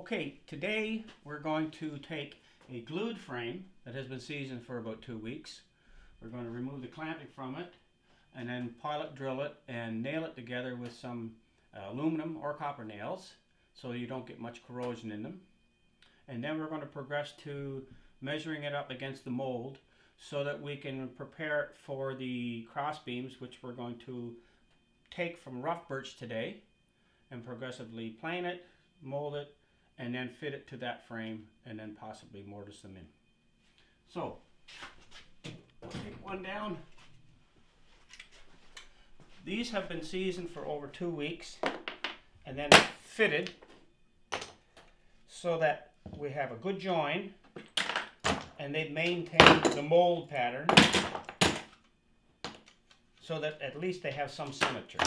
Okay, today we're going to take a glued frame that has been seasoned for about 2 weeks. We're going to remove the clamping from it and then pilot drill it and nail it together with some aluminum or copper nails so you don't get much corrosion in them. And then we're going to progress to measuring it up against the mold so that we can prepare it for the cross beams, which we're going to take from rough birch today and progressively plane it, mold it, and then fit it to that frame and then possibly mortise them in. So, take one down. These have been seasoned for over 2 weeks and then fitted so that we have a good join and they've maintained the mold pattern so that at least they have some symmetry.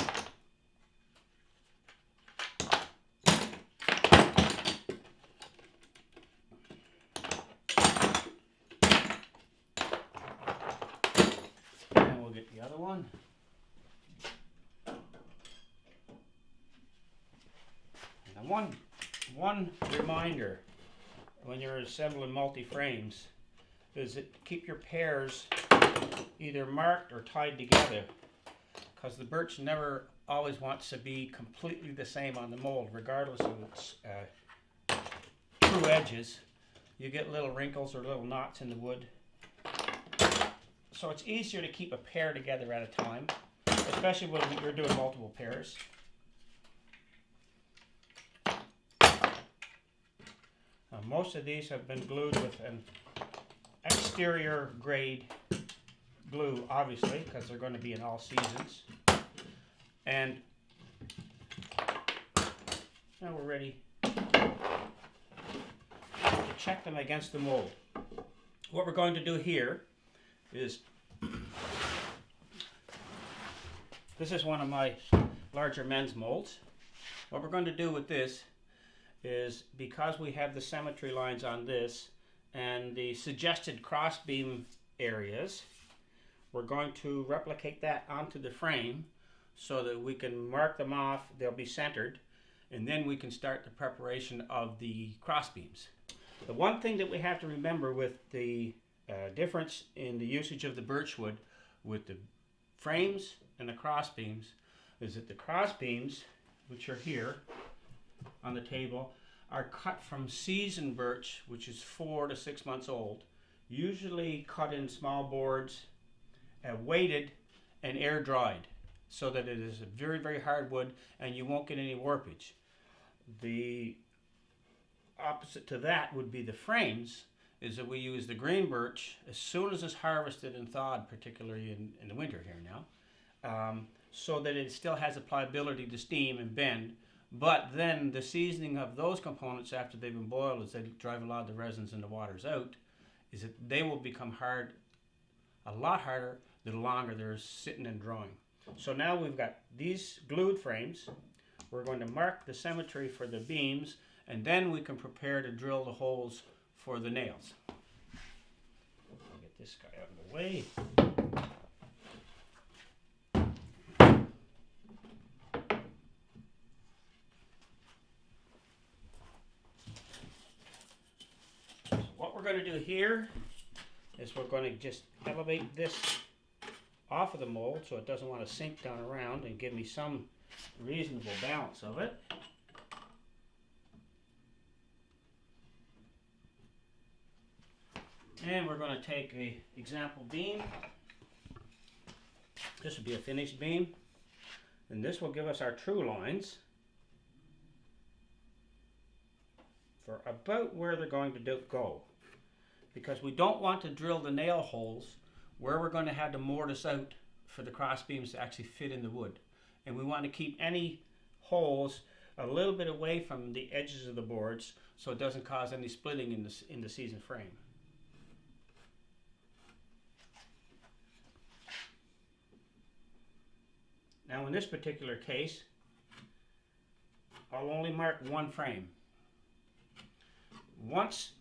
And we'll get the other one. And one reminder when you're assembling multi-frames is that keep your pairs either marked or tied together, because the birch never always wants to be completely the same on the mold, regardless of its true edges. You get little wrinkles or little knots in the wood. So it's easier to keep a pair together at a time, especially when you're doing multiple pairs. Most of these have been glued with an exterior grade glue, obviously, because they're going to be in all seasons. And now we're ready to check them against the mold. What we're going to do here is, this is one of my larger men's molds. What we're going to do with this is, because we have the symmetry lines on this and the suggested cross beam areas, we're going to replicate that onto the frame so that we can mark them off, they'll be centered, and then we can start the preparation of the cross beams. The one thing that we have to remember with the difference in the usage of the birchwood with the frames and the cross beams is that the cross beams, which are here on the table, are cut from seasoned birch, which is 4 to 6 months old, usually cut in small boards, weighted and air dried, so that it is a very, very hard wood and you won't get any warpage. The opposite to that would be the frames, is that we use the green birch as soon as it's harvested and thawed, particularly in the winter here now, so that it still has a pliability to steam and bend. But then the seasoning of those components after they've been boiled, as they drive a lot of the resins and the waters out, is that they will become hard, a lot harder, the longer they're sitting and drying. So now we've got these glued frames. We're going to mark the symmetry for the beams, and then we can prepare to drill the holes for the nails. I'll get this guy out of the way. What we're going to do here is we're going to just elevate this off of the mold so it doesn't want to sink down around, and give me some reasonable balance of it. And we're going to take an example beam. This would be a finished beam, and this will give us our true lines for about where they're going to go, because we don't want to drill the nail holes where we're going to have to mortise out for the cross beams to actually fit in the wood. And we want to keep any holes a little bit away from the edges of the boards so it doesn't cause any splitting in the seasoned frame. Now in this particular case, I'll only mark one frame. Once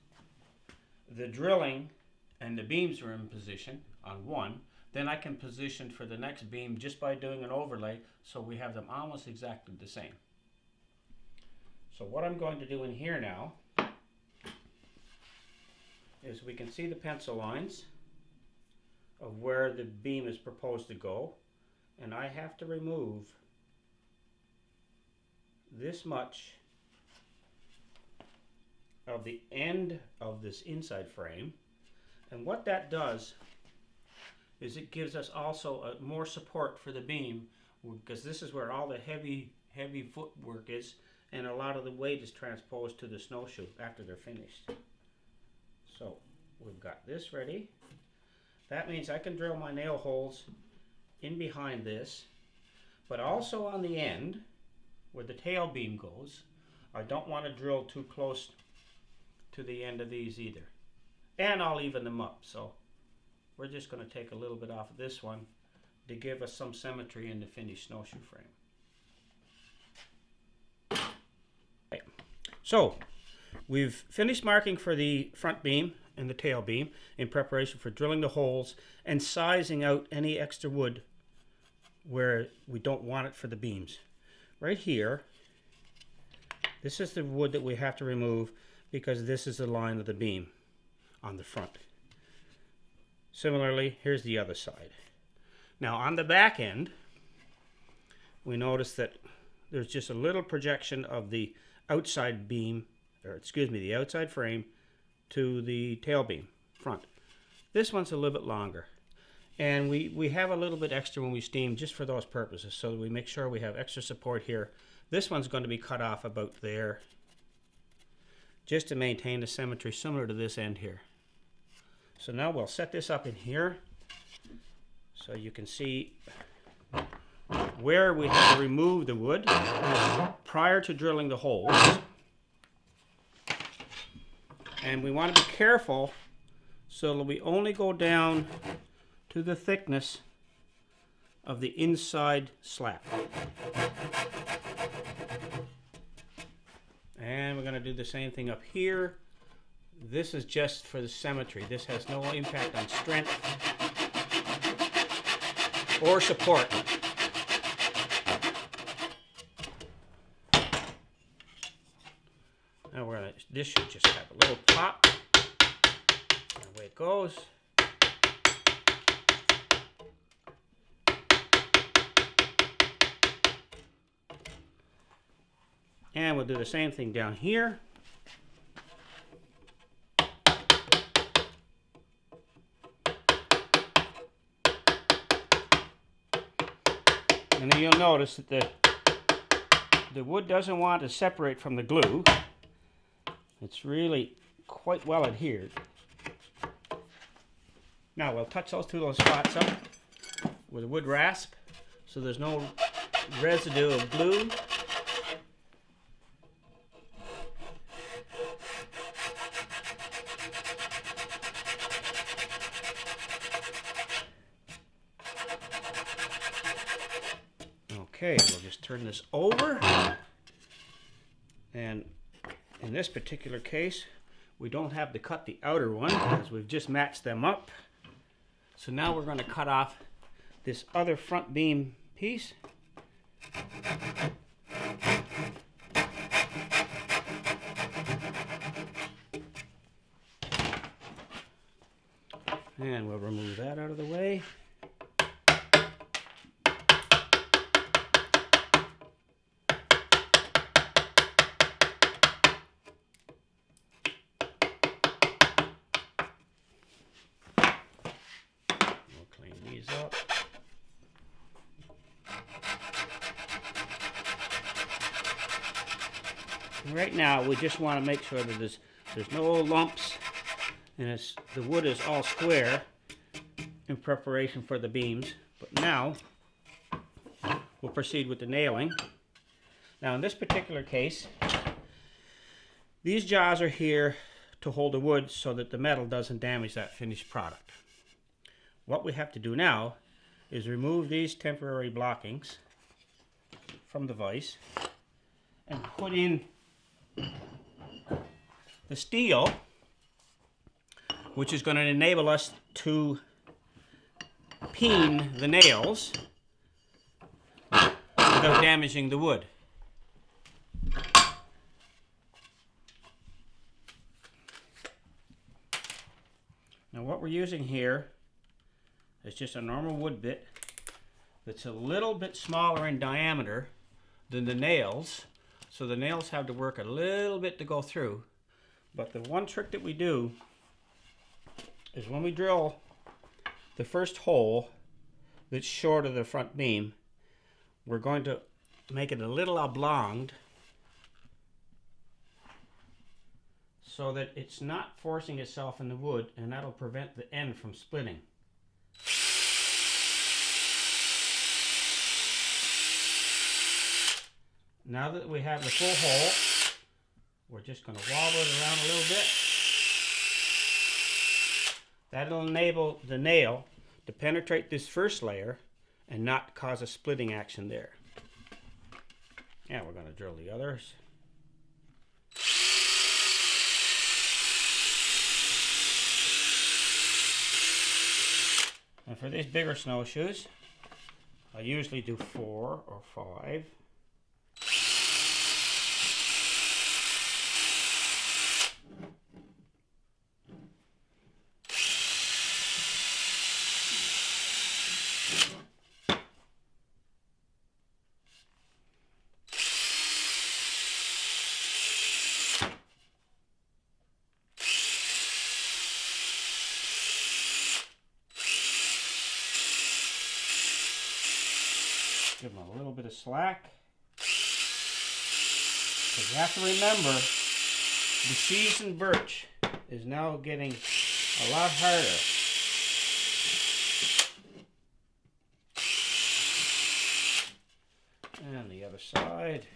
the drilling and the beams are in position on one, then I can position for the next beam just by doing an overlay so we have them almost exactly the same. So what I'm going to do in here now is we can see the pencil lines of where the beam is proposed to go, and I have to remove this much of the end of this inside frame. And what that does is it gives us also more support for the beam, because this is where all the heavy footwork is, and a lot of the weight is transposed to the snowshoe after they're finished. So we've got this ready. That means I can drill my nail holes in behind this, but also on the end where the tail beam goes. I don't want to drill too close to the end of these either. And I'll even them up. So we're just going to take a little bit off of this one to give us some symmetry in the finished snowshoe frame. Okay. So we've finished marking for the front beam and the tail beam in preparation for drilling the holes and sizing out any extra wood where we don't want it for the beams. Right here, this is the wood that we have to remove because this is the line of the beam on the front. Similarly, here's the other side. Now on the back end, we notice that there's just a little projection of the outside beam, or excuse me, the outside frame to the tail beam front. This one's a little bit longer, and we have a little bit extra when we steam just for those purposes, so that we make sure we have extra support here. This one's going to be cut off about there just to maintain the symmetry similar to this end here. So now we'll set this up in here so you can see where we have to remove the wood prior to drilling the holes. And we want to be careful so that we only go down to the thickness of the inside slat. And we're going to do the same thing up here. This is just for the symmetry. This has no impact on strength or support. Now we're gonna, this should just have a little pop. And away it goes. And we'll do the same thing down here. And then you'll notice that the wood doesn't want to separate from the glue. It's really quite well adhered. Now we'll touch those spots up with a wood rasp so there's no residue of glue. Okay, we'll just turn this over, and in this particular case we don't have to cut the outer one because we've just matched them up. So now we're going to cut off this other front beam piece. And we'll remove that out of the way. Up. Right now we just want to make sure that there's no lumps and the wood is all square in preparation for the beams. But now we'll proceed with the nailing. Now in this particular case, these jaws are here to hold the wood so that the metal doesn't damage that finished product. What we have to do now is remove these temporary blockings from the vise and put in the steel, which is going to enable us to peen the nails without damaging the wood. Now what we're using here is just a normal wood bit that's a little bit smaller in diameter than the nails, so the nails have to work a little bit to go through. But the one trick that we do is when we drill the first hole that's short of the front beam, we're going to make it a little oblong so that it's not forcing itself in the wood, and that'll prevent the end from splitting. Now that we have the full hole, we're just going to wobble it around a little bit. That'll enable the nail to penetrate this first layer and not cause a splitting action there. Yeah, we're going to drill the others. And for these bigger snowshoes, I usually do 4 or 5. Give them a little bit of slack. Because you have to remember, the seasoned birch is now getting a lot harder. And the other side.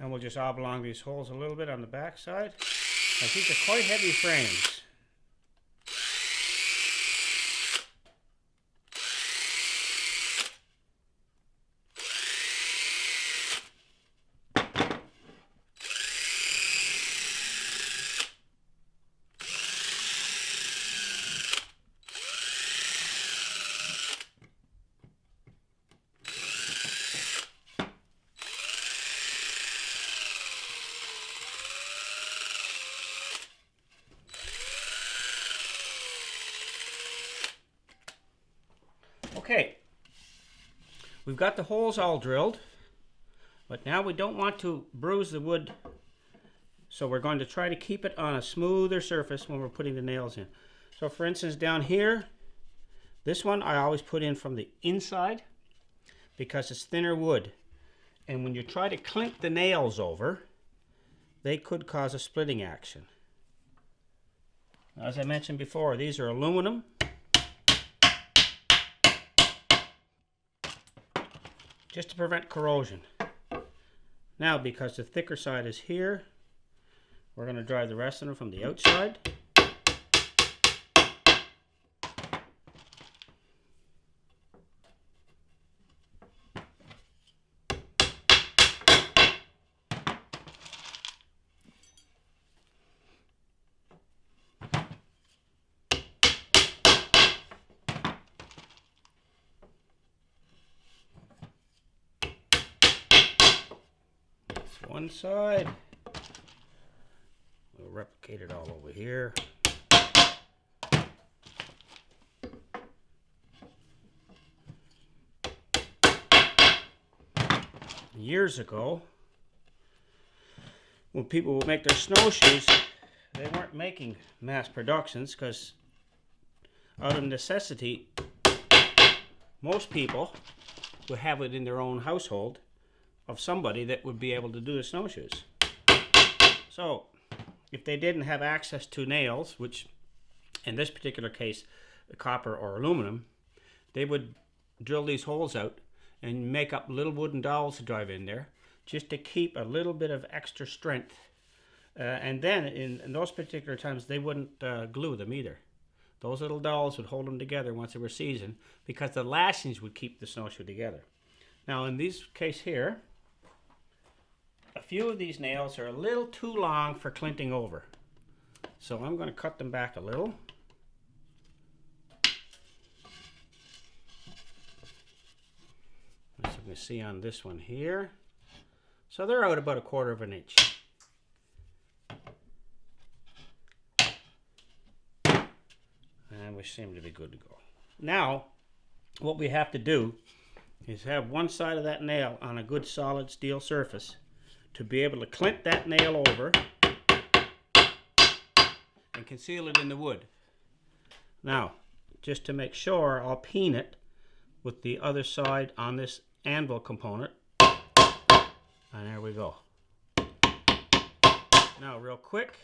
And we'll just oblong these holes a little bit on the back side. Now these are quite heavy frames. Okay, we've got the holes all drilled, but now we don't want to bruise the wood, so we're going to try to keep it on a smoother surface when we're putting the nails in. So for instance, down here, this one I always put in from the inside because it's thinner wood, and when you try to clink the nails over, they could cause a splitting action. As I mentioned before, these are aluminum. Just to prevent corrosion. Now, because the thicker side is here, we're going to drive the rest of them from the outside. One side. We'll replicate it all over here. Years ago, when people would make their snowshoes, they weren't making mass productions because out of necessity, most people would have it in their own household of somebody that would be able to do the snowshoes. So if they didn't have access to nails, which in this particular case copper or aluminum, they would drill these holes out and make up little wooden dowels to drive in there just to keep a little bit of extra strength. And then in those particular times, they wouldn't glue them either. Those little dowels would hold them together once they were seasoned, because the lashings would keep the snowshoe together. Now in this case here, a few of these nails are a little too long for clinting over. So I'm going to cut them back a little. As you can see on this one here. So they're out about 1/4 of an inch. And we seem to be good to go. Now, what we have to do is have one side of that nail on a good solid steel surface to be able to clint that nail over and conceal it in the wood. Now, just to make sure, I'll peen it with the other side on this anvil component. And there we go. Now, real quick.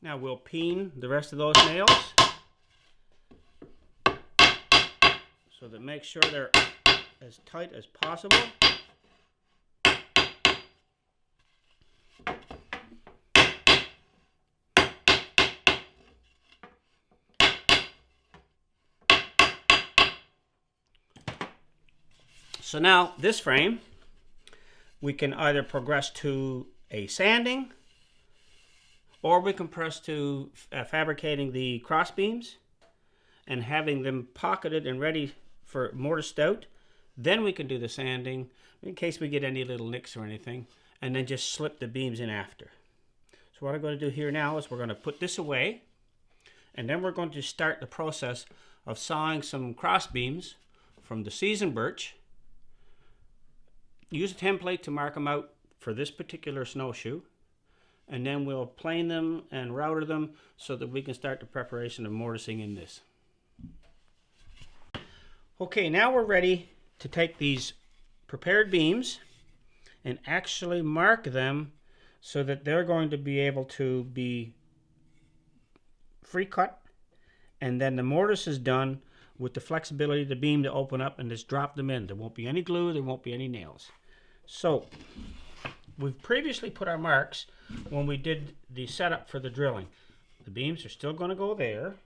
Now we'll peen the rest of those nails so that make sure they're as tight as possible. So now this frame, we can either progress to a sanding, or we can press to fabricating the cross beams and having them pocketed and ready for mortised out. Then we can do the sanding in case we get any little nicks or anything, and then just slip the beams in after. So what I'm going to do here now is we're going to put this away, and then we're going to start the process of sawing some cross beams from the seasoned birch. Use a template to mark them out for this particular snowshoe. And then we'll plane them and router them so that we can start the preparation of mortising in this. Okay, now we're ready to take these prepared beams and actually mark them so that they're going to be able to be free cut, and then the mortise is done with the flexibility of the beam to open up and just drop them in. There won't be any glue, there won't be any nails. So we've previously put our marks when we did the setup for the drilling. The beams are still going to go there,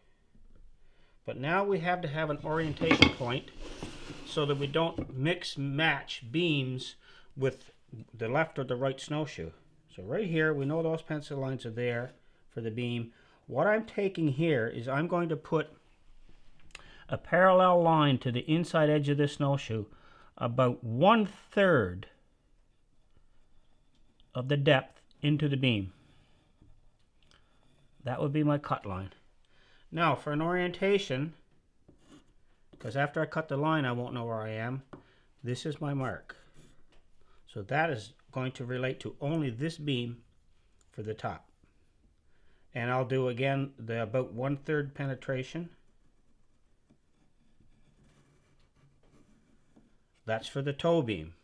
but now we have to have an orientation point so that we don't mix match beams with the left or the right snowshoe. So right here, we know those pencil lines are there for the beam. What I'm taking here is I'm going to put a parallel line to the inside edge of this snowshoe about 1/3 of the depth into the beam. That would be my cut line. Now for an orientation, because after I cut the line I won't know where I am, this is my mark. So that is going to relate to only this beam for the top. And I'll do again the about 1/3 penetration. That's for the toe beam.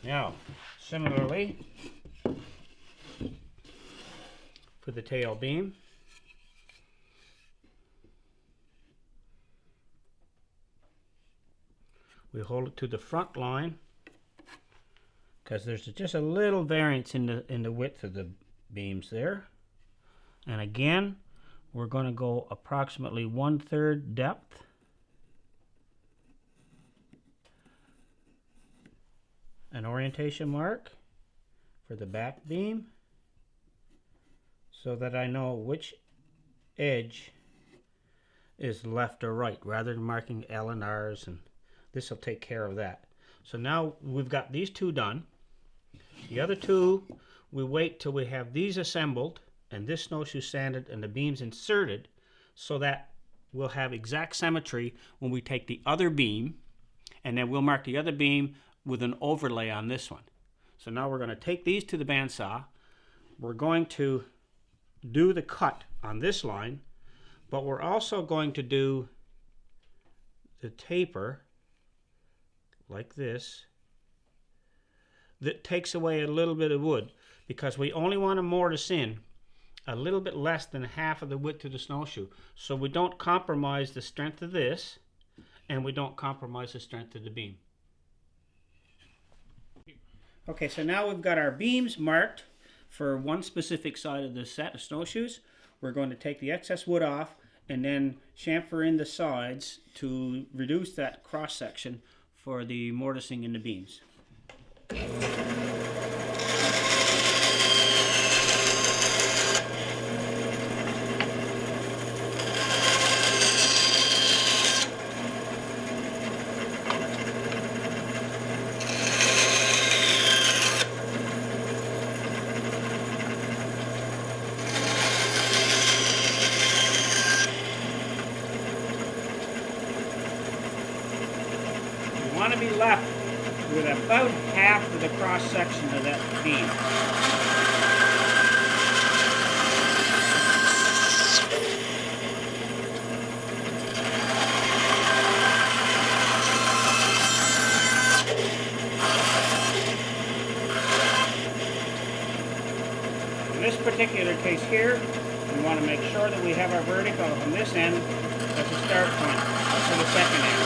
Now, similarly, for the tail beam, we hold it to the front line because there's just a little variance in the width of the beams there. And again, we're going to go approximately 1/3 depth. An orientation mark for the back beam so that I know which edge is left or right, rather than marking L and R's, and this will take care of that. So now we've got these two done. The other two, we wait till we have these assembled and this snowshoe sanded and the beams inserted, so that we'll have exact symmetry when we take the other beam, and then we'll mark the other beam with an overlay on this one. So now we're going to take these to the bandsaw. We're going to do the cut on this line, but we're also going to do the taper like this that takes away a little bit of wood, because we only want to mortise in a little bit less than half of the width of the snowshoe, so we don't compromise the strength of this and we don't compromise the strength of the beam. Okay, so now we've got our beams marked for one specific side of the set of snowshoes. We're going to take the excess wood off and then chamfer in the sides to reduce that cross section for the mortising in the beams. Want to be left with about half of the cross section of that beam. In this particular case here, we want to make sure that we have our vertical from this end as a start point to the second end.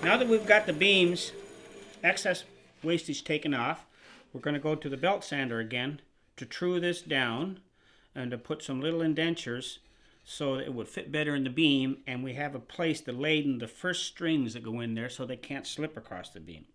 Now that we've got the beams, excess wastage taken off, we're going to go to the belt sander again to true this down and to put some little indentures so that it would fit better in the beam, and we have a place to laden the first strings that go in there so they can't slip across the beam.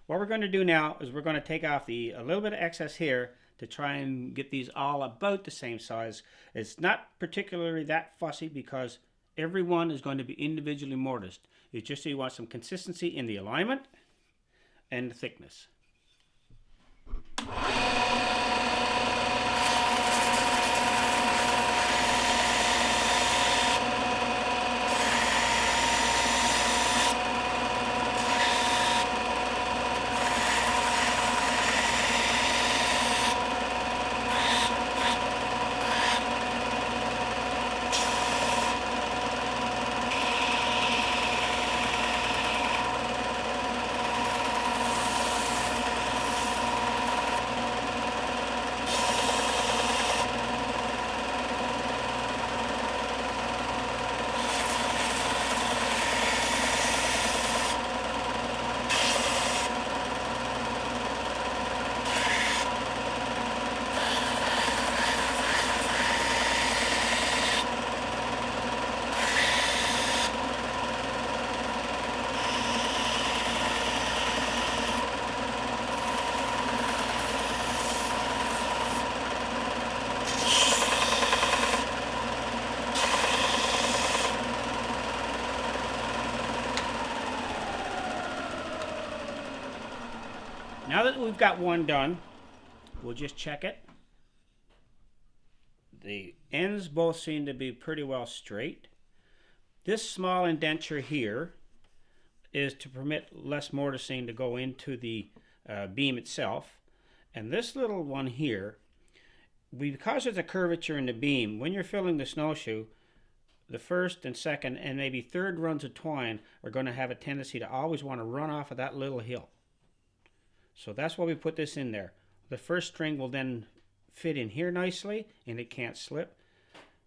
What we're going to do now is we're going to take off a little bit of excess here to try and get these all about the same size. It's not particularly that fussy because every one is going to be individually mortised. It's just so you want some consistency in the alignment and the thickness. Now that we've got one done, we'll just check it. The ends both seem to be pretty well straight. This small indenture here is to permit less mortising to go into the beam itself. And this little one here, because there's a curvature in the beam, when you're filling the snowshoe, the first and second and maybe third runs of twine are going to have a tendency to always want to run off of that little hill. So that's why we put this in there. The first string will then fit in here nicely and it can't slip.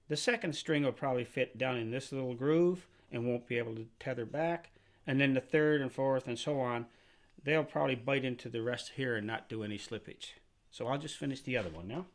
The second string will probably fit down in this little groove and won't be able to tether back. And then the third and fourth and so on, they'll probably bite into the rest here and not do any slippage. So I'll just finish the other one now.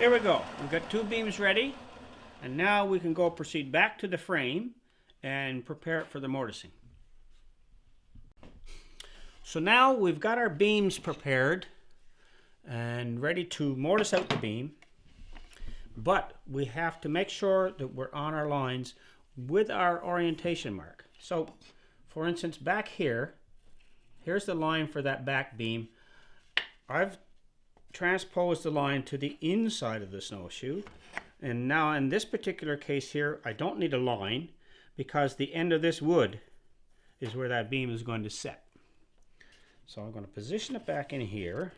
Here we go. We've got 2 beams ready, and now we can go proceed back to the frame and prepare it for the mortising. So now we've got our beams prepared and ready to mortise out the beam, but we have to make sure that we're on our lines with our orientation mark. So for instance, back here, here's the line for that back beam. I've transposed the line to the inside of the snowshoe, and now in this particular case here I don't need a line because the end of this wood is where that beam is going to set. So I'm going to position it back in here,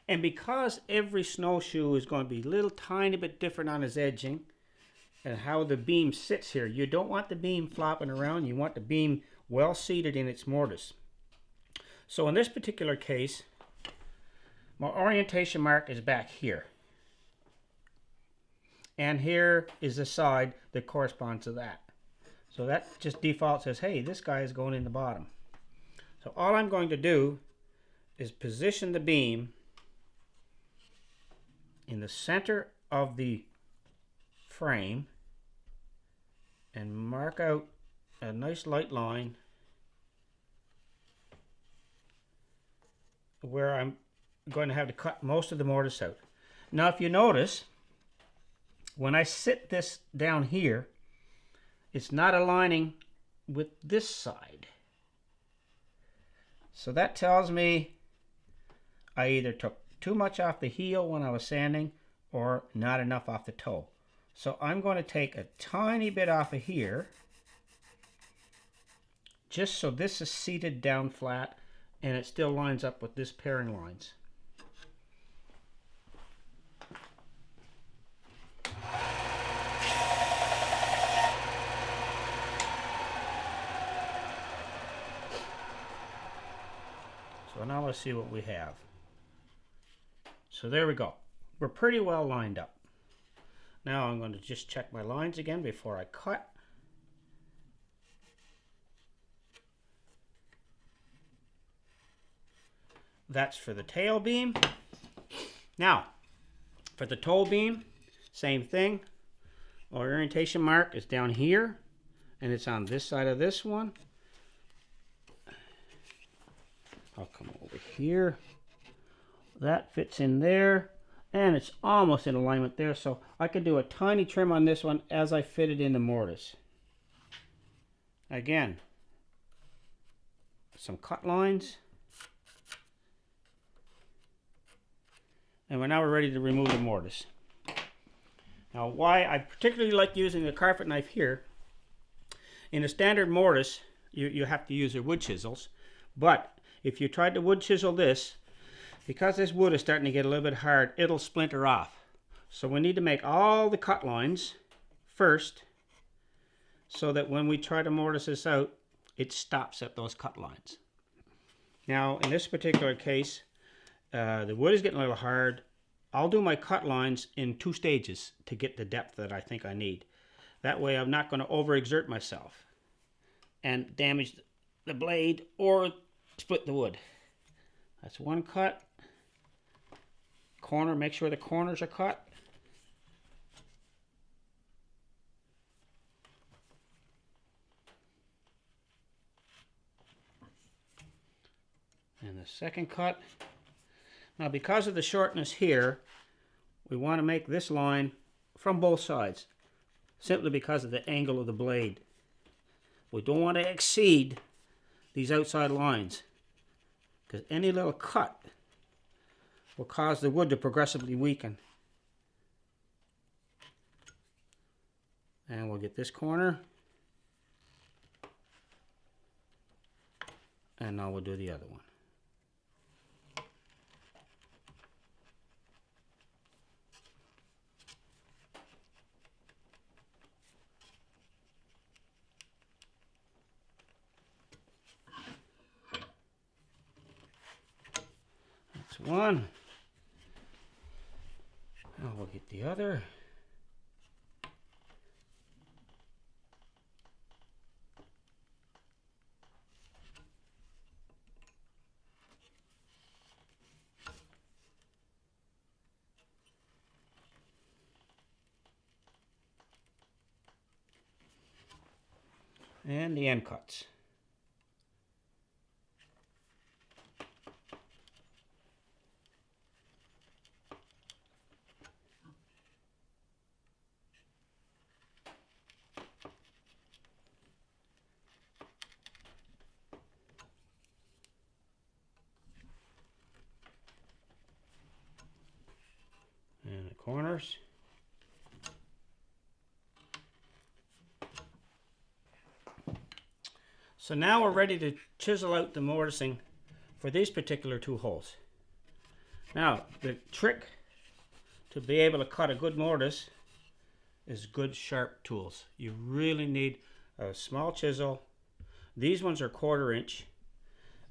and because every snowshoe is going to be a little tiny bit different on its edging and how the beam sits here, you don't want the beam flopping around. You want the beam well seated in its mortise. So in this particular case, my orientation mark is back here. And here is the side that corresponds to that. So that just default says, hey, this guy is going in the bottom. So all I'm going to do is position the beam in the center of the frame and mark out a nice light line where I'm going to have to cut most of the mortise out. Now if you notice, when I sit this down here, it's not aligning with this side. So that tells me I either took too much off the heel when I was sanding or not enough off the toe. So I'm going to take a tiny bit off of here, just so this is seated down flat and it still lines up with this pairing lines. So now let's see what we have. So there we go. We're pretty well lined up. Now I'm going to just check my lines again before I cut. That's for the tail beam. Now, for the toe beam, same thing. Our orientation mark is down here, and it's on this side of this one. I'll come over here. That fits in there, and it's almost in alignment there, so I could do a tiny trim on this one as I fit it in the mortise. Again, some cut lines. And now we're ready to remove the mortise. Now why I particularly like using the carpet knife here, in a standard mortise you have to use your wood chisels, but if you tried to wood chisel this, because this wood is starting to get a little bit hard, it'll splinter off. So we need to make all the cut lines first so that when we try to mortise this out, it stops at those cut lines. Now in this particular case, the wood is getting a little hard. I'll do my cut lines in 2 stages to get the depth that I think I need. That way I'm not going to overexert myself and damage the blade or split the wood. That's one cut. Corner, make sure the corners are cut. And the second cut. Now because of the shortness here, we want to make this line from both sides, simply because of the angle of the blade. We don't want to exceed these outside lines, because any little cut will cause the wood to progressively weaken. And we'll get this corner, and now we'll do the other one. One. Now we'll get the other. and the end cuts. And the corners. So now we're ready to chisel out the mortising for these particular two holes. Now, the trick to be able to cut a good mortise is good sharp tools. You really need a small chisel. These ones are 1/4 inch.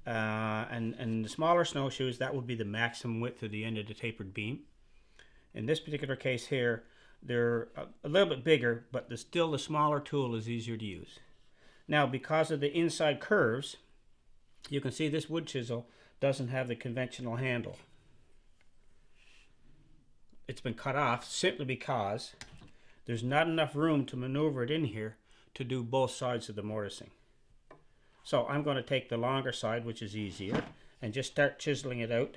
And the smaller snowshoes, that would be the maximum width of the end of the tapered beam. In this particular case here, they're a little bit bigger, but still the smaller tool is easier to use. Now, because of the inside curves, you can see this wood chisel doesn't have the conventional handle. It's been cut off simply because there's not enough room to maneuver it in here to do both sides of the mortising. So I'm going to take the longer side, which is easier, and just start chiseling it out.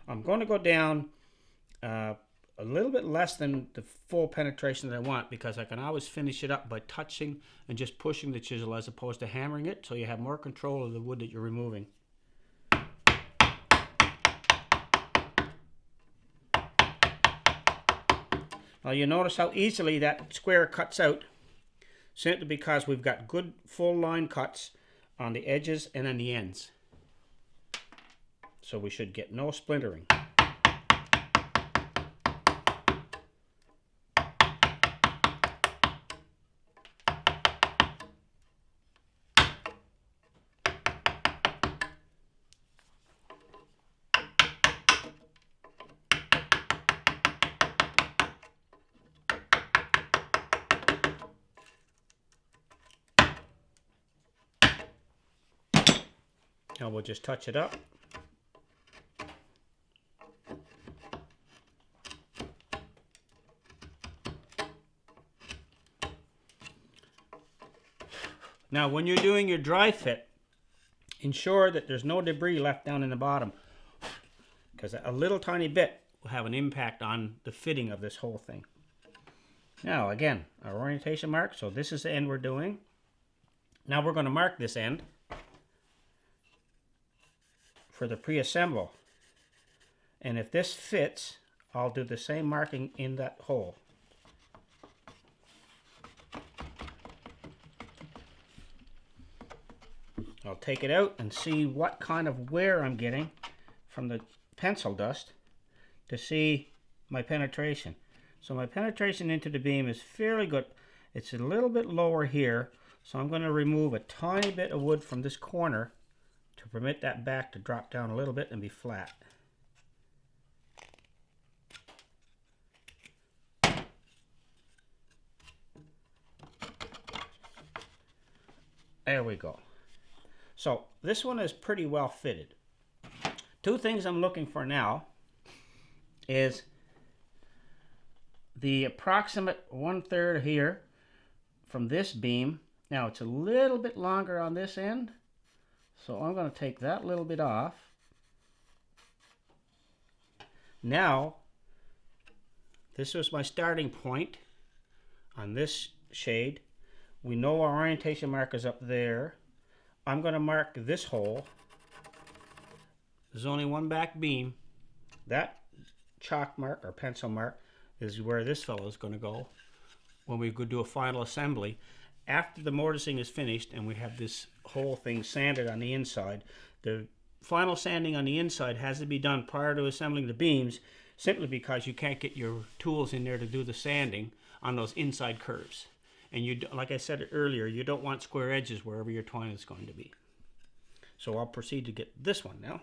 I'm going to go down a little bit less than the full penetration that I want, because I can always finish it up by touching and just pushing the chisel as opposed to hammering it, so you have more control of the wood that you're removing. Now you notice how easily that square cuts out, simply because we've got good full line cuts on the edges and on the ends. So we should get no splintering. Now we'll just touch it up. Now when you're doing your dry fit, ensure that there's no debris left down in the bottom, because a little tiny bit will have an impact on the fitting of this whole thing. Now again, our orientation mark, so this is the end we're doing. Now we're going to mark this end for the pre-assemble, and if this fits, I'll do the same marking in that hole. I'll take it out and see what kind of wear I'm getting from the pencil dust to see my penetration. So my penetration into the beam is fairly good. It's a little bit lower here, so I'm going to remove a tiny bit of wood from this corner to permit that back to drop down a little bit and be flat. There we go. So this one is pretty well fitted. Two things I'm looking for now is the approximate 1/3 here from this beam. Now it's a little bit longer on this end, so I'm going to take that little bit off. Now, this was my starting point on this shade. We know our orientation mark is up there. I'm going to mark this hole. There's only one back beam. That chalk mark or pencil mark is where this fellow is going to go when we go do a final assembly. After the mortising is finished and we have this whole thing sanded on the inside, the final sanding on the inside has to be done prior to assembling the beams, simply because you can't get your tools in there to do the sanding on those inside curves. And you, like I said earlier, you don't want square edges wherever your twine is going to be. So I'll proceed to get this one now.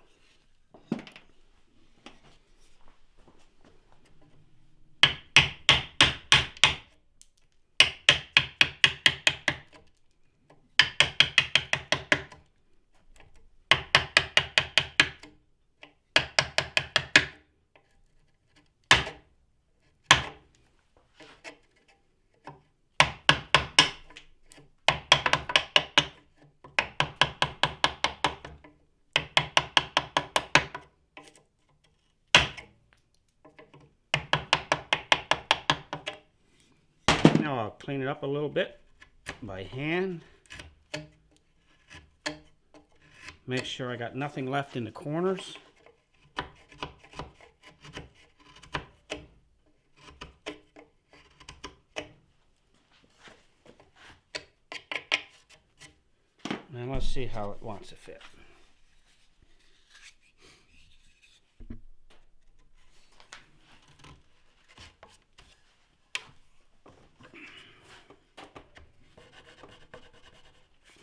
Now I'll clean it up a little bit by hand. Make sure I got nothing left in the corners. And let's see how it wants to fit.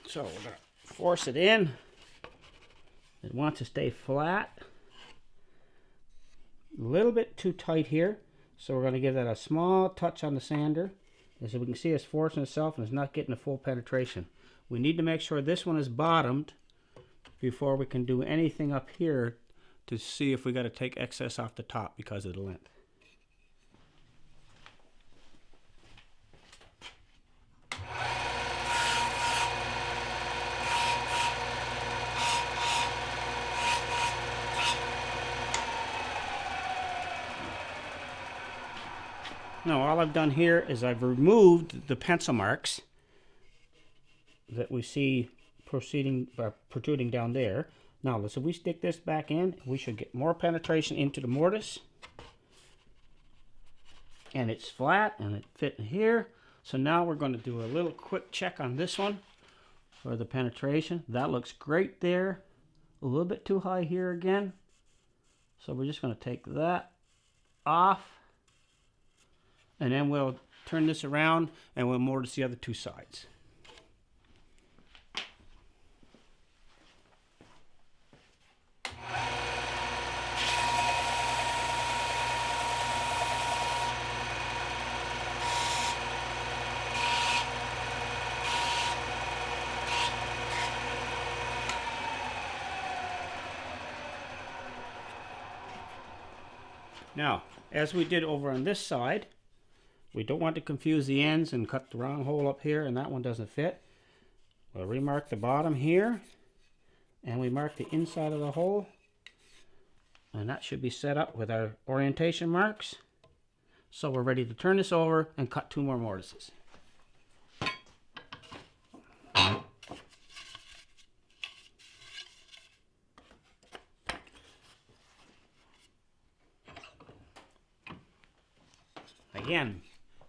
So we're going to force it in. It wants to stay flat. A little bit too tight here. So we're going to give that a small touch on the sander. As we can see, it's forcing itself and it's not getting a full penetration. We need to make sure this one is bottomed before we can do anything up here to see if we got to take excess off the top because of the length. Now all I've done here is I've removed the pencil marks that we see protruding down there. Now so if we stick this back in, we should get more penetration into the mortise. And it's flat and it fit in here. So now we're going to do a little quick check on this one for the penetration. That looks great there. A little bit too high here again. So we're just going to take that off. And then we'll turn this around and we'll mortise the other two sides. Now, as we did over on this side, we don't want to confuse the ends and cut the wrong hole up here, and that one doesn't fit. We'll remark the bottom here, and we mark the inside of the hole, and that should be set up with our orientation marks. So we're ready to turn this over and cut two more mortises. Again,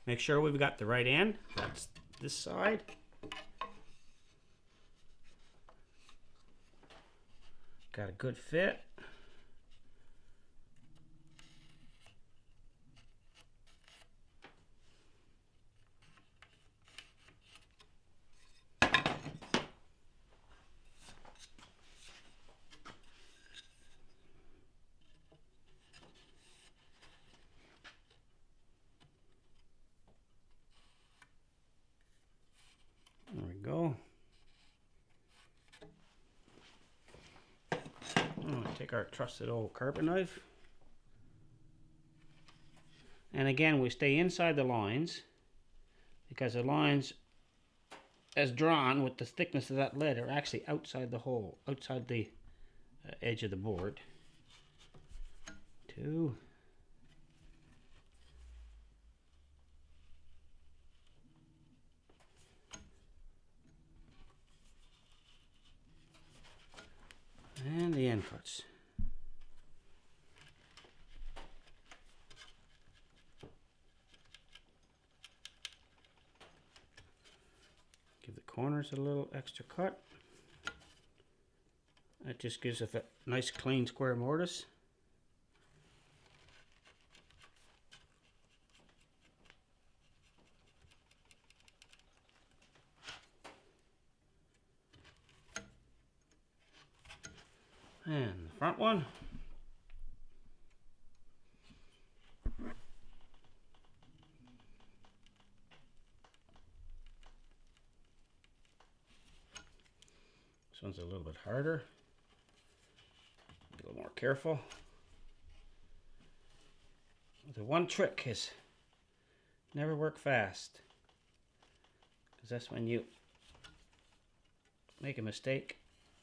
make sure we've got the right end. That's this side. Got a good fit. There we go. Take our trusted old carpet knife. And again, we stay inside the lines because the lines as drawn with the thickness of that lead are actually outside the hole, outside the edge of the board. Two. And the end cuts. Give the corners a little extra cut. That just gives us a nice clean square mortise. And the front one. This one's a little bit harder. Be a little more careful. The one trick is never work fast, because that's when you make a mistake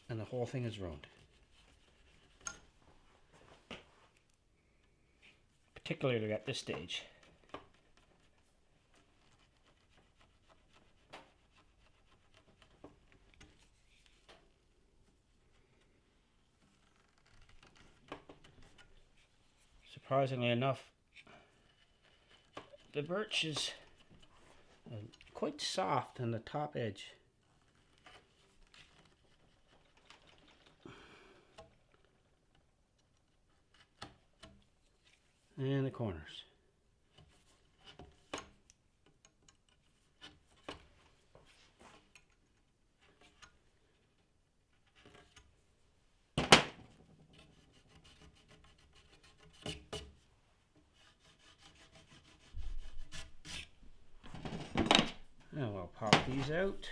and the whole thing is ruined. Particularly at this stage. surprisingly enough, the birch is quite soft on the top edge. And the corners. And we'll pop these out.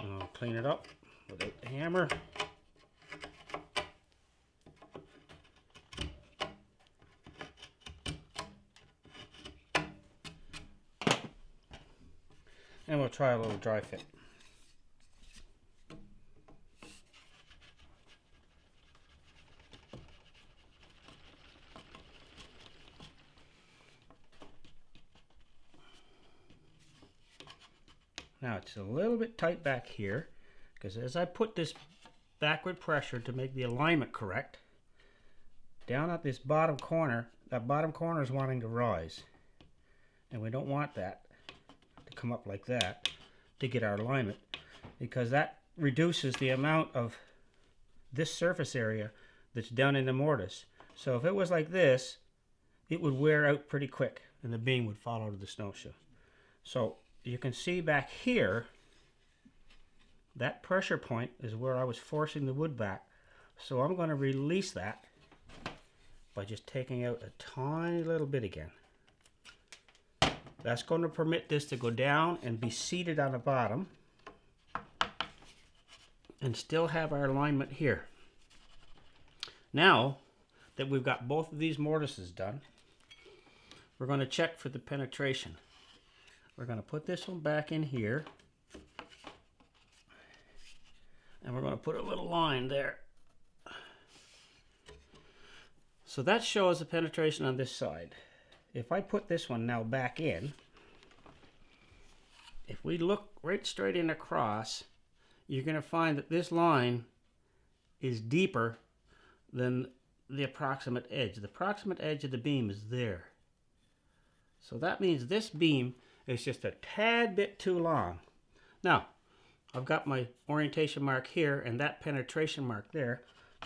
I'll clean it up without the hammer. And we'll try a little dry fit. Now it's a little bit tight back here because as I put this backward pressure to make the alignment correct, down at this bottom corner, that bottom corner is wanting to rise. And we don't want that to come up like that to get our alignment, because that reduces the amount of this surface area that's done in the mortise. So if it was like this, it would wear out pretty quick and the beam would fall out of the snowshoe. So you can see back here, that pressure point is where I was forcing the wood back. So I'm going to release that by just taking out a tiny little bit again. That's going to permit this to go down and be seated on the bottom and still have our alignment here. Now that we've got both of these mortises done, we're going to check for the penetration. We're going to put this one back in here and we're going to put a little line there. So that shows the penetration on this side. If I put this one now back in, if we look right straight in across, you're going to find that this line is deeper than the approximate edge. The approximate edge of the beam is there. So that means this beam is just a tad bit too long. Now, I've got my orientation mark here and that penetration mark there.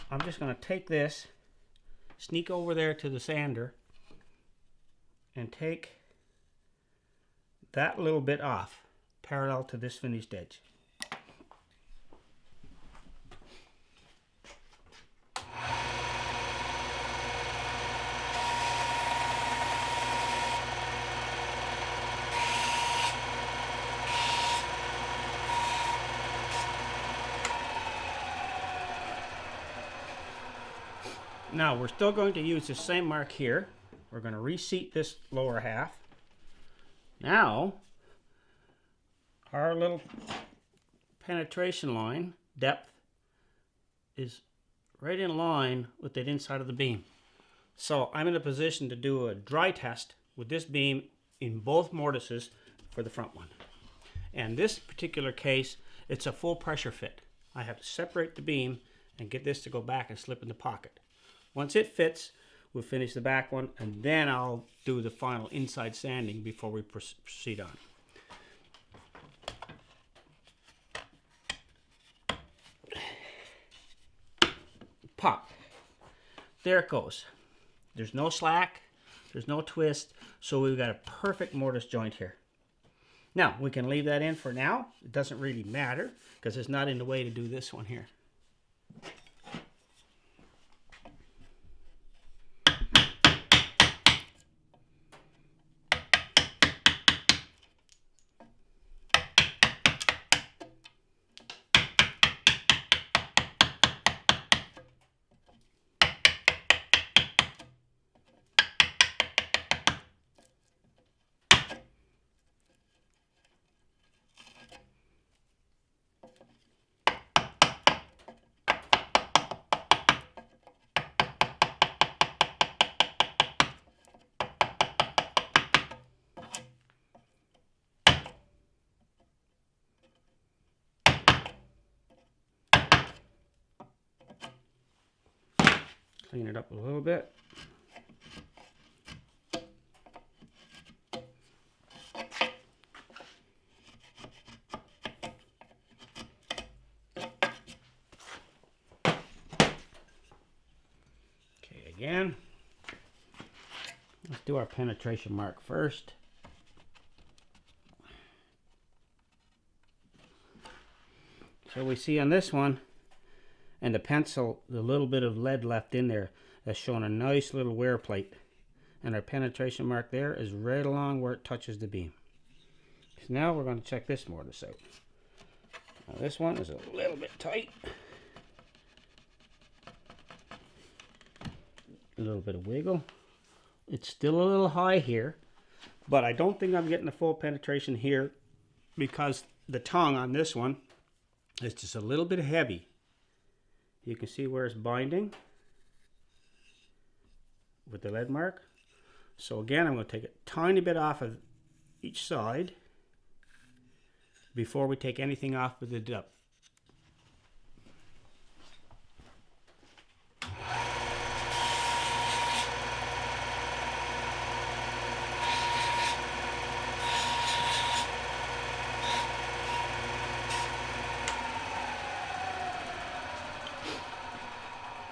I'm just going to take this, sneak over there to the sander, and take that little bit off, parallel to this finished edge. Now we're still going to use the same mark here. We're going to reseat this lower half. Now, our little penetration line depth is right in line with the inside of the beam. So I'm in a position to do a dry test with this beam in both mortises for the front one. And this particular case, it's a full pressure fit. I have to separate the beam and get this to go back and slip in the pocket. Once it fits, we'll finish the back one, and then I'll do the final inside sanding before we proceed on. Pop. There it goes. There's no slack, there's no twist, so we've got a perfect mortise joint here. Now, we can leave that in for now. It doesn't really matter, because it's not in the way to do this one here. clean it up a little bit. Okay, again, let's do our penetration mark first. So we see on this one, and the pencil, the little bit of lead left in there has shown a nice little wear plate. And our penetration mark there is right along where it touches the beam. So now we're going to check this mortise out. Now this one is a little bit tight. A little bit of wiggle. It's still a little high here, but I don't think I'm getting the full penetration here because the tongue on this one is just a little bit heavy. You can see where it's binding with the lead mark. So again, I'm going to take a tiny bit off of each side before we take anything off with the dip.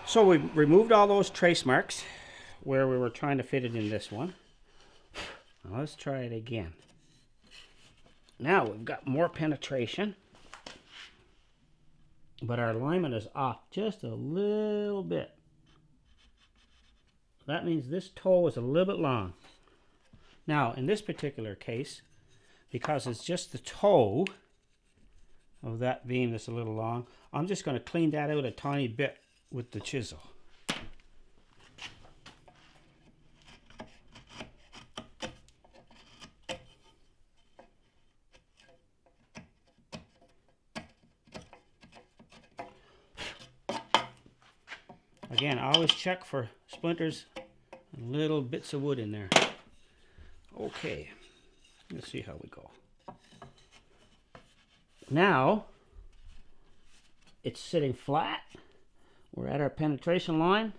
So we removed all those trace marks where we were trying to fit it in this one. Now let's try it again. Now we've got more penetration, but our alignment is off just a little bit. That means this toe is a little bit long. Now in this particular case, because it's just the toe of that beam that's a little long, I'm just going to clean that out a tiny bit with the chisel. Again, I always check for splinters and little bits of wood in there. Okay, let's see how we go. Now, it's sitting flat. We're at our penetration line.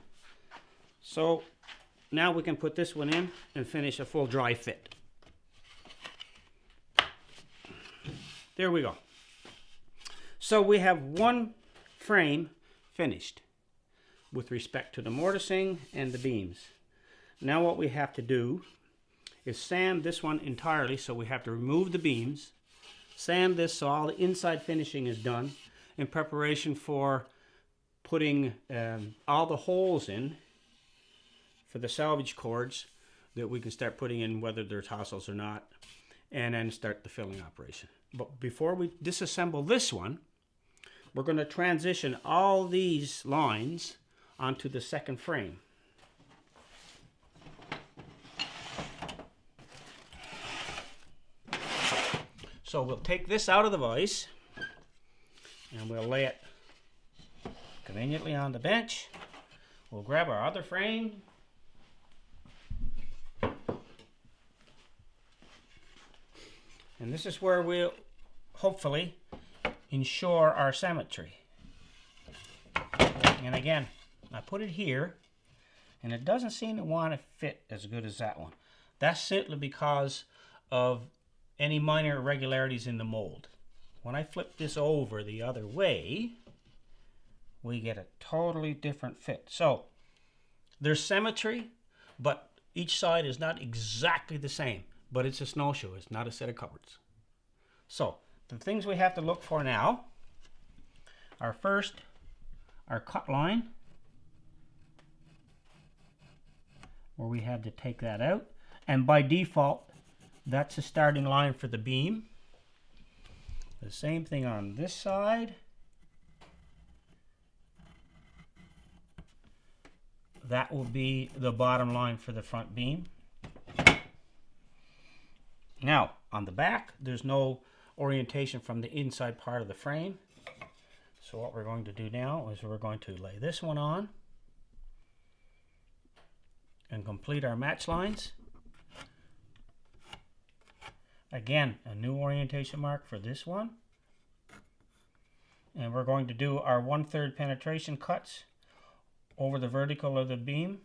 So now we can put this one in and finish a full dry fit. There we go. So we have one frame finished with respect to the mortising and the beams. Now what we have to do is sand this one entirely, so we have to remove the beams, sand this so all the inside finishing is done in preparation for putting all the holes in for the salvage cords that we can start putting in, whether they're tassels or not, and then start the filling operation. But before we disassemble this one, we're going to transition all these lines onto the second frame. So we'll take this out of the vise and we'll lay it conveniently on the bench. We'll grab our other frame. And this is where we'll hopefully ensure our symmetry. And again, I put it here and it doesn't seem to want to fit as good as that one. That's simply because of any minor irregularities in the mold. When I flip this over the other way, we get a totally different fit. So there's symmetry, but each side is not exactly the same. But it's a snowshoe, it's not a set of cupboards. So the things we have to look for now are first our cut line, where we had to take that out, and by default that's the starting line for the beam. The same thing on this side. That will be the bottom line for the front beam. Now on the back there's no orientation from the inside part of the frame. So what we're going to do now is we're going to lay this one on and complete our match lines. Again, a new orientation mark for this one. And we're going to do our 1/3 penetration cuts over the vertical of the beam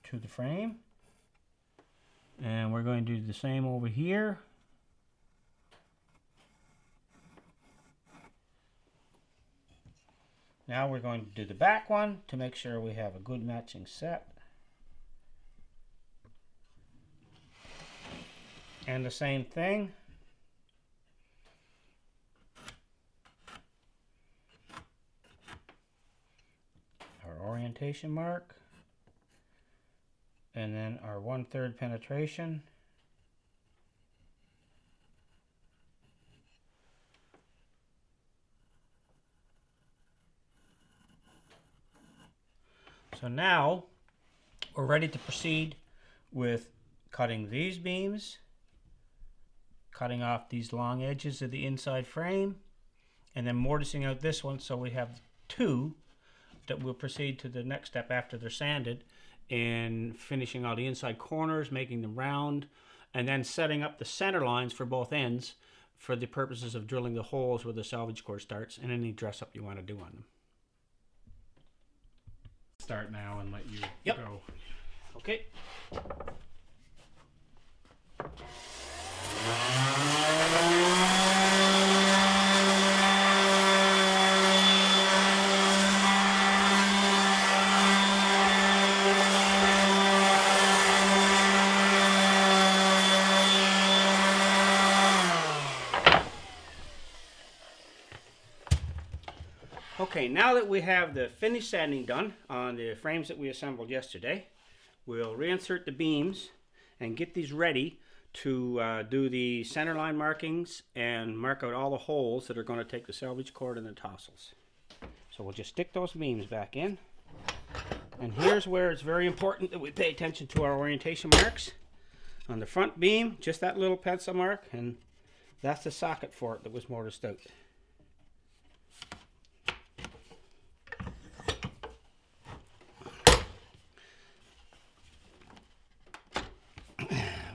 to the frame. And we're going to do the same over here. Now we're going to do the back one to make sure we have a good matching set. And the same thing. Our orientation mark. And then our 1/3 penetration. So now we're ready to proceed with cutting these beams, cutting off these long edges of the inside frame, and then mortising out this one, so we have two that will proceed to the next step after they're sanded, in finishing all the inside corners, making them round, and then setting up the center lines for both ends for the purposes of drilling the holes where the salvage cord starts and any dress up you want to do on them. Start now and let you go. Okay. Okay, now that we have the finish sanding done on the frames that we assembled yesterday, we'll reinsert the beams and get these ready to do the center line markings and mark out all the holes that are going to take the salvage cord and the tassels. So we'll just stick those beams back in. And here's where it's very important that we pay attention to our orientation marks. On the front beam, just that little pencil mark, and that's the socket for it that was mortised out.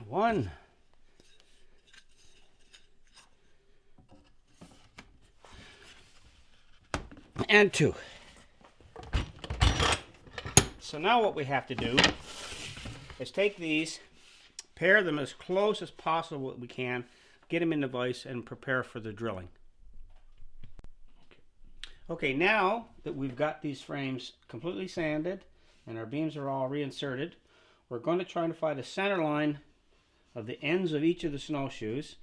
One. And two. So now what we have to do is take these, pair them as close as possible that we can, get them in the vise, and prepare for the drilling. Okay, now that we've got these frames completely sanded and our beams are all reinserted, we're going to try to find a center line of the ends of each of the snowshoes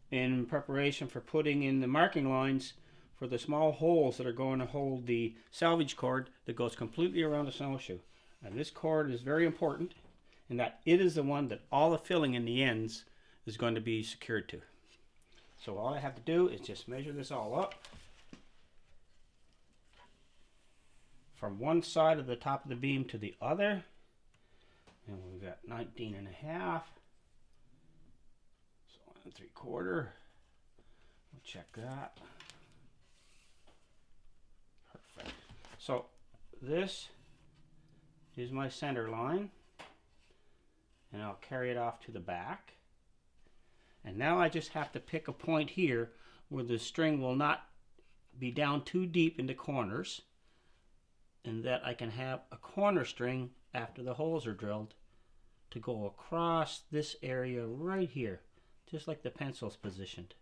in preparation for putting in the marking lines for the small holes that are going to hold the salvage cord that goes completely around the snowshoe. And this cord is very important in that it is the one that all the filling in the ends is going to be secured to. So all I have to do is just measure this all up from one side of the top of the beam to the other. And we've got 19.5. So 1 3/4. We'll check that. Perfect. So this is my center line. And I'll carry it off to the back. And now I just have to pick a point here where the string will not be down too deep into corners, and that I can have a corner string after the holes are drilled to go across this area right here, just like the pencil's positioned.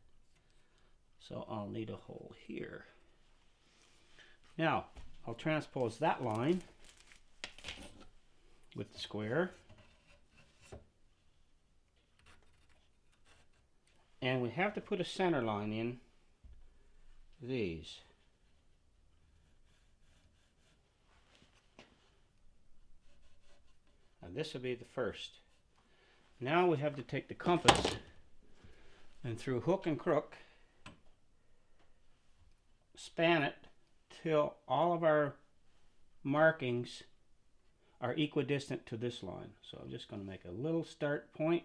So I'll need a hole here. Now I'll transpose that line with the square, and we have to put a center line in these. And this will be the first. Now we have to take the compass and through hook and crook span it till all of our markings are equidistant to this line. So I'm just going to make a little start point.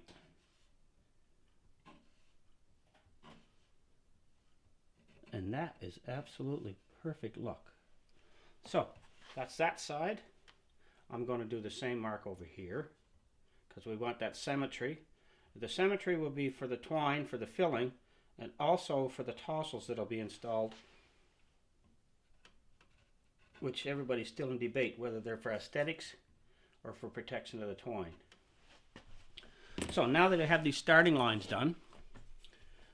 And that is absolutely perfect luck. So that's that side. I'm going to do the same mark over here because we want that symmetry. The symmetry will be for the twine, for the filling, and also for the tassels that will be installed which everybody's still in debate whether they're for aesthetics or for protection of the twine. So now that I have these starting lines done,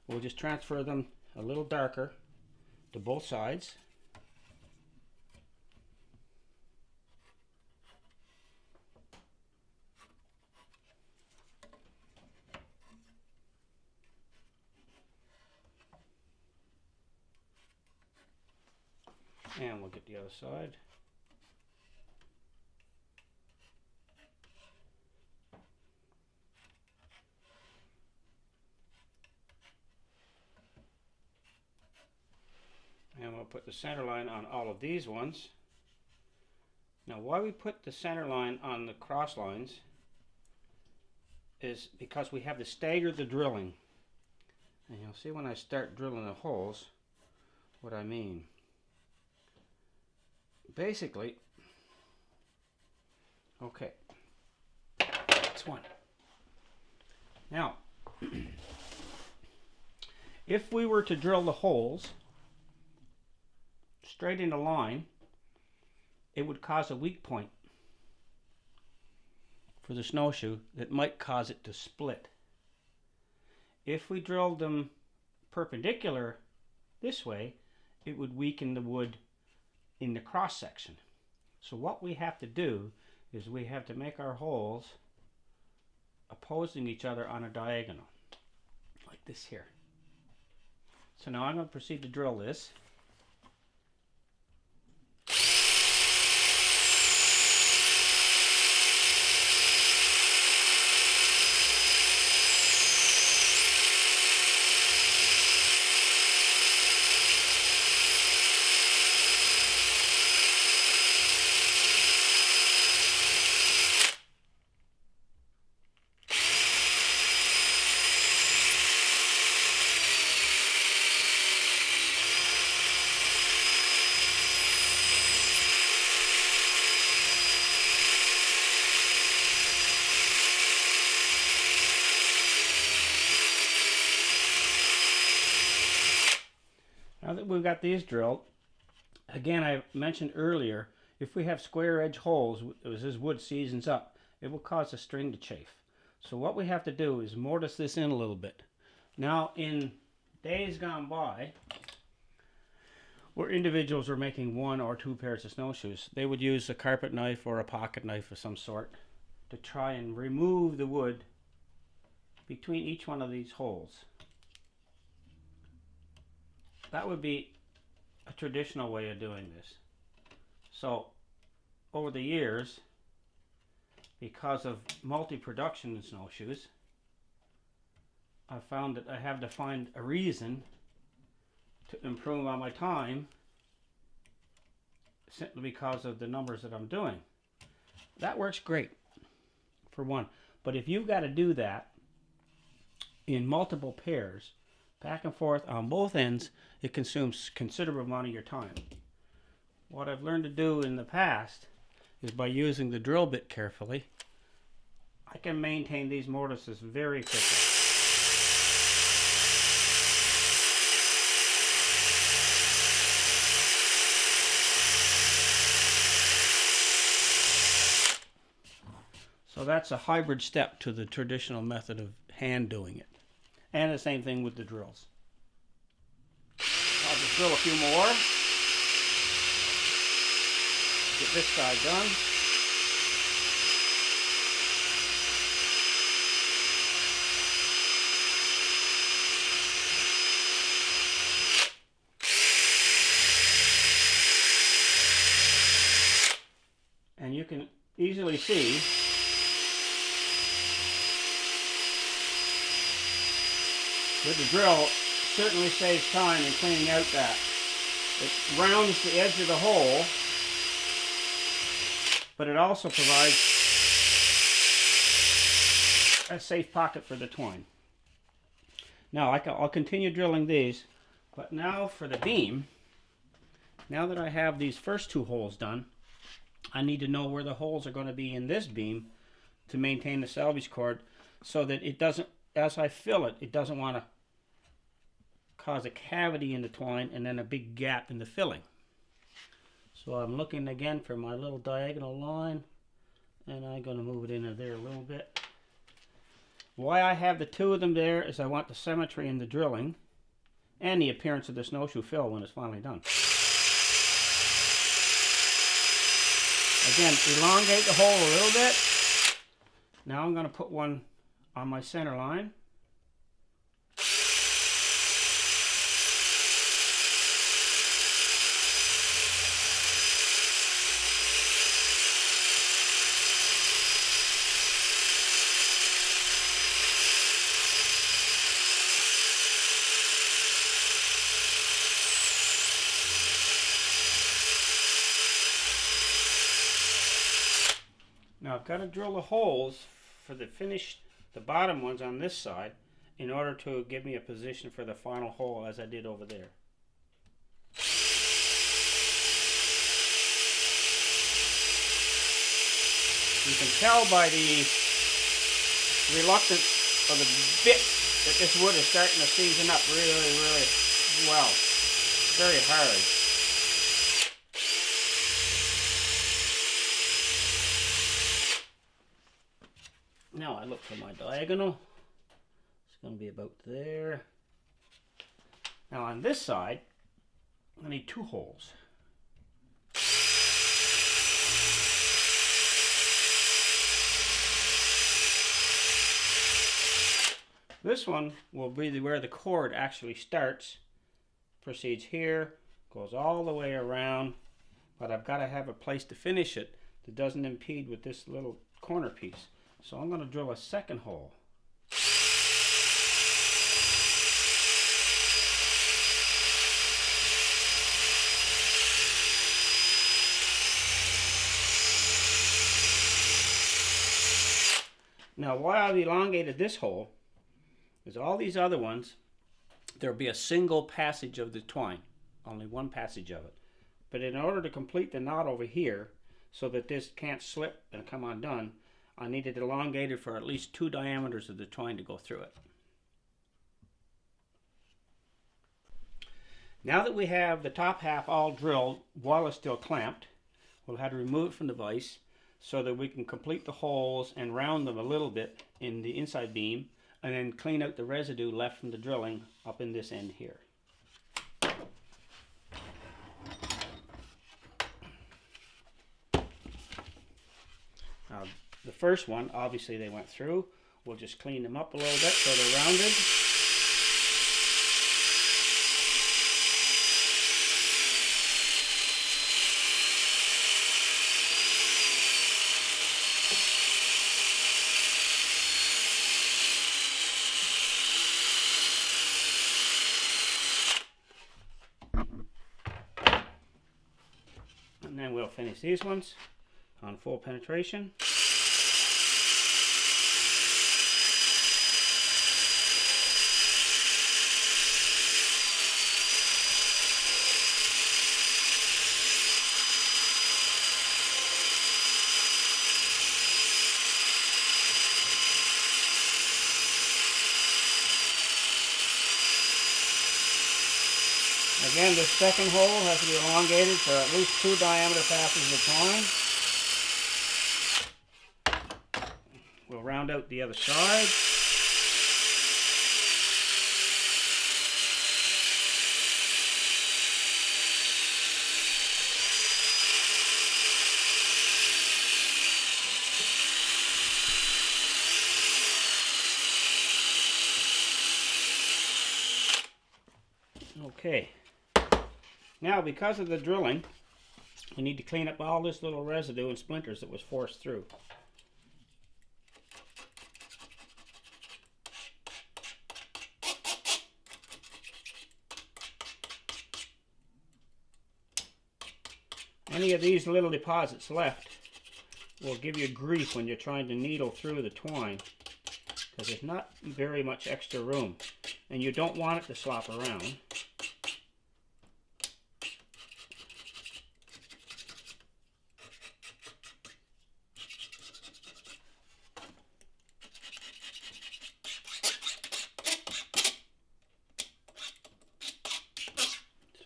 we'll just transfer them a little darker to both sides. And we'll get the other side. And we'll put the center line on all of these ones. Now why we put the center line on the cross lines is because we have to stagger the drilling. And you'll see when I start drilling the holes what I mean. Basically, okay, that's one. Now, if we were to drill the holes straight in a line, it would cause a weak point for the snowshoe that might cause it to split. If we drilled them perpendicular this way, it would weaken the wood in the cross section. So what we have to do is we have to make our holes opposing each other on a diagonal, like this here. So now I'm going to proceed to drill this. Now that we've got these drilled, again I mentioned earlier, if we have square edge holes, as this wood seasons up, it will cause the string to chafe. So what we have to do is mortise this in a little bit. Now in days gone by, where individuals were making 1 or 2 pairs of snowshoes, they would use a carpet knife or a pocket knife of some sort to try and remove the wood between each one of these holes. That would be a traditional way of doing this. So over the years, because of multi-production in snowshoes, I found that I have to find a reason to improve on my time simply because of the numbers that I'm doing. That works great for one. But if you've got to do that in multiple pairs, back and forth on both ends, it consumes considerable amount of your time. What I've learned to do in the past is by using the drill bit carefully, I can maintain these mortises very quickly. So that's a hybrid step to the traditional method of hand doing it. And the same thing with the drills. I'll just drill a few more. Get this side done. And you can easily see with the drill certainly saves time in cleaning out that. It rounds the edge of the hole, but it also provides a safe pocket for the twine. Now I'll continue drilling these, but now for the beam, now that I have these first 2 holes done, I need to know where the holes are going to be in this beam to maintain the salvage cord so that it doesn't, as I fill it, it doesn't want to cause a cavity in the twine and then a big gap in the filling. So I'm looking again for my little diagonal line, and I'm going to move it into there a little bit. Why I have the two of them there is I want the symmetry in the drilling and the appearance of the snowshoe fill when it's finally done. Again, elongate the hole a little bit. Now I'm going to put one on my center line. Now I've got to drill the holes for the bottom ones on this side in order to give me a position for the final hole as I did over there. You can tell by the reluctance of the bit that this wood is starting to season up really, really well. Very hard. Now I look for my diagonal. It's going to be about there. Now on this side, I need two holes. This one will be where the cord actually starts. Proceeds here, goes all the way around, but I've got to have a place to finish it that doesn't impede with this little corner piece. So I'm going to drill a second hole. Now why I've elongated this hole is all these other ones, there'll be a single passage of the twine, only one passage of it. But in order to complete the knot over here, so that this can't slip and come undone, I need it elongated for at least 2 diameters of the twine to go through it. Now that we have the top half all drilled while it's still clamped, we'll have to remove it from the vise so that we can complete the holes and round them a little bit in the inside beam, and then clean out the residue left from the drilling up in this end here. Now, the first one, obviously they went through. We'll just clean them up a little bit so they're rounded. And then we'll finish these ones on full penetration. Again, this second hole has to be elongated for at least 2 diameter passes of twine. We'll round out the other side. Okay. Now, because of the drilling, we need to clean up all this little residue and splinters that was forced through. Any of these little deposits left will give you grief when you're trying to needle through the twine, because there's not very much extra room, and you don't want it to slop around.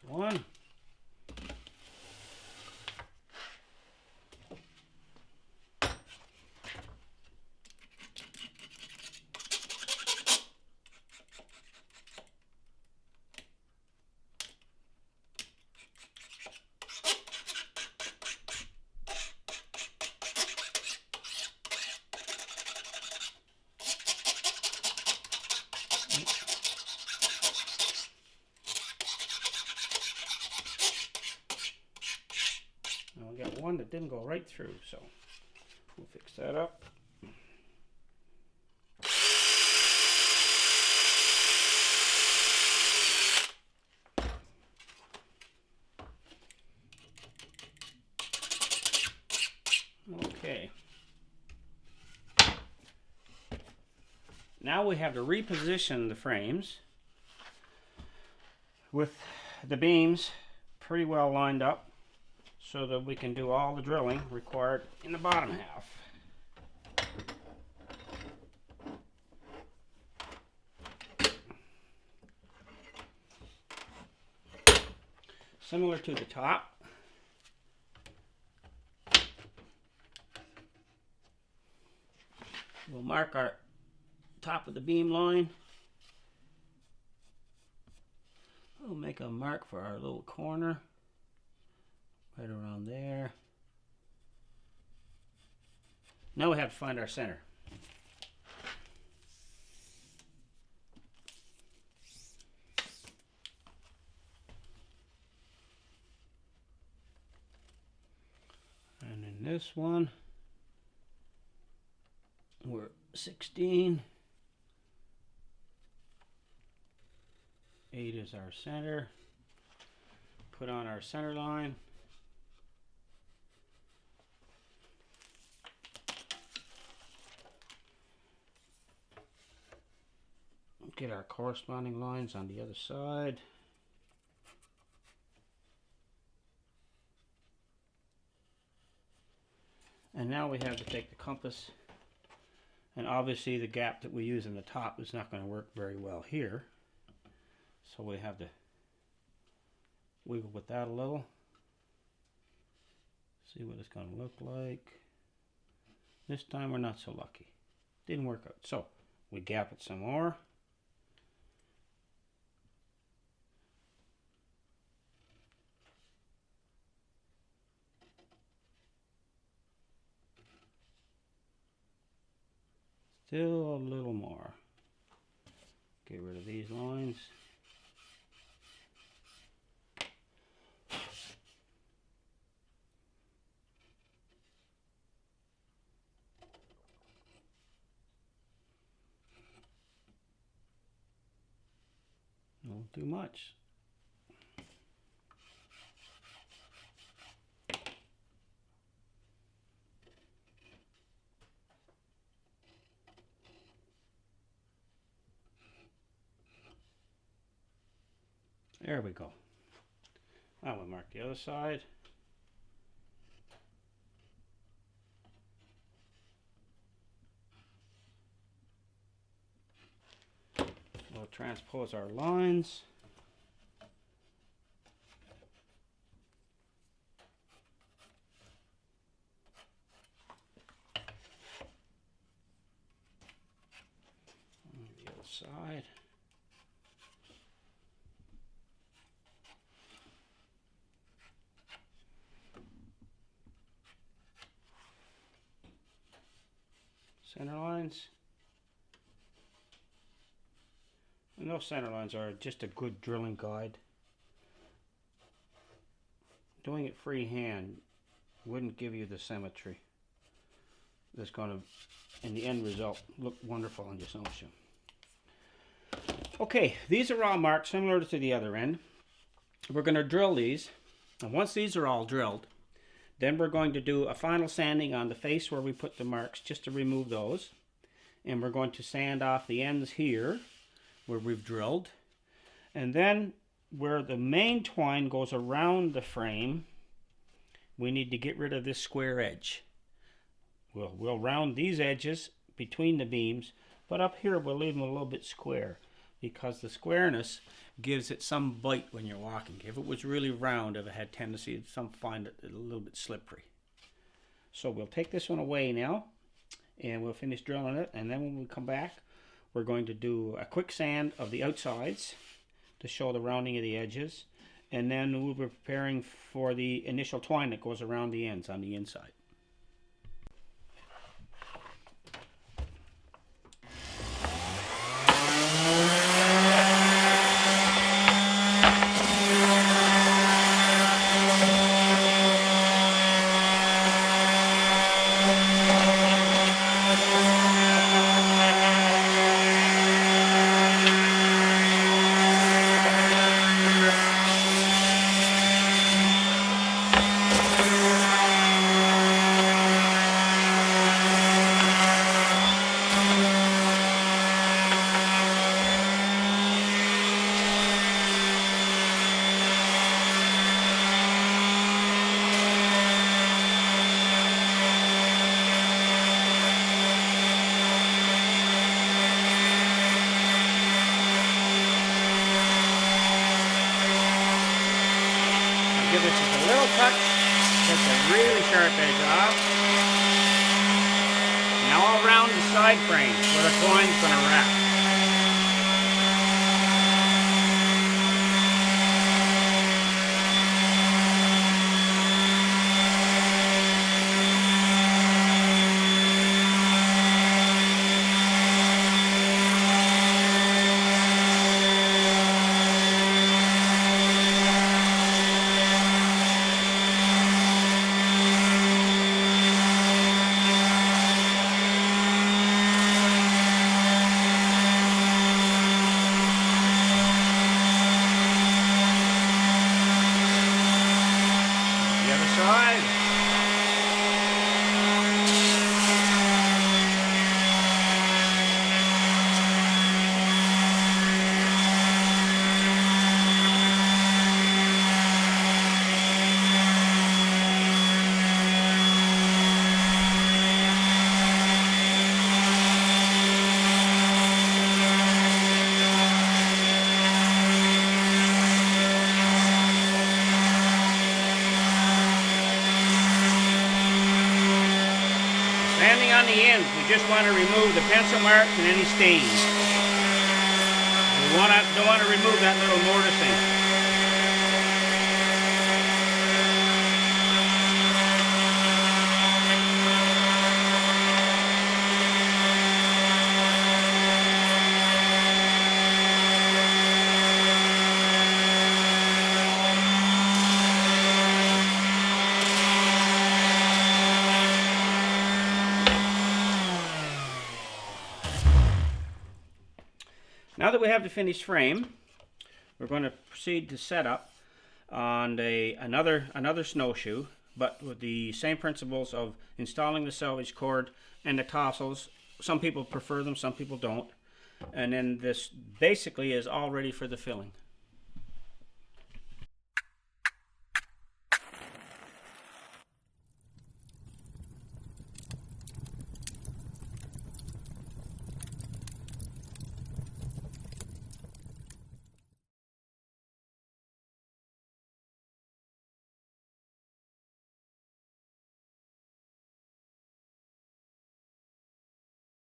One. it didn't go right through, so we'll fix that up. Okay. Now we have to reposition the frames with the beams pretty well lined up so that we can do all the drilling required in the bottom half. Similar to the top. We'll mark our top of the beam line. We'll make a mark for our little corner right around there. Now we have to find our center. And in this one, we're 16. 8 is our center. Put on our center line. Get our corresponding lines on the other side. And now we have to take the compass, and obviously the gap that we use in the top is not going to work very well here. So we have to wiggle with that a little. See what it's going to look like. This time we're not so lucky. Didn't work out. So we gap it some more. Still a little more. Get rid of these lines. Don't do much. There we go. Now we'll mark the other side. We'll transpose our lines. On the other side. Center lines. And those center lines are just a good drilling guide. Doing it freehand wouldn't give you the symmetry that's going to, in the end result, look wonderful on your snowshoe. Okay, these are all marked similar to the other end. We're going to drill these, and once these are all drilled, then we're going to do a final sanding on the face where we put the marks just to remove those. And we're going to sand off the ends here where we've drilled. And then where the main twine goes around the frame, we need to get rid of this square edge. We'll round these edges between the beams, but up here we'll leave them a little bit square because the squareness gives it some bite when you're walking. If it was really round, if it had tendency, some find it a little bit slippery. So we'll take this one away now, and we'll finish drilling it. And then when we come back, we're going to do a quick sand of the outsides to show the rounding of the edges. And then we'll be preparing for the initial twine that goes around the ends on the inside. give this just a little touch. Take the really sharp edge off. Now I'll round the side frame where the coin's going to wrap. Side. Sanding on the ends, we just want to remove the pencil marks and any stains. We don't want to remove that little mortising. Now that we have the finished frame, we're going to proceed to set up on another snowshoe, but with the same principles of installing the salvage cord and the tassels. Some people prefer them, some people don't. And then this basically is all ready for the filling.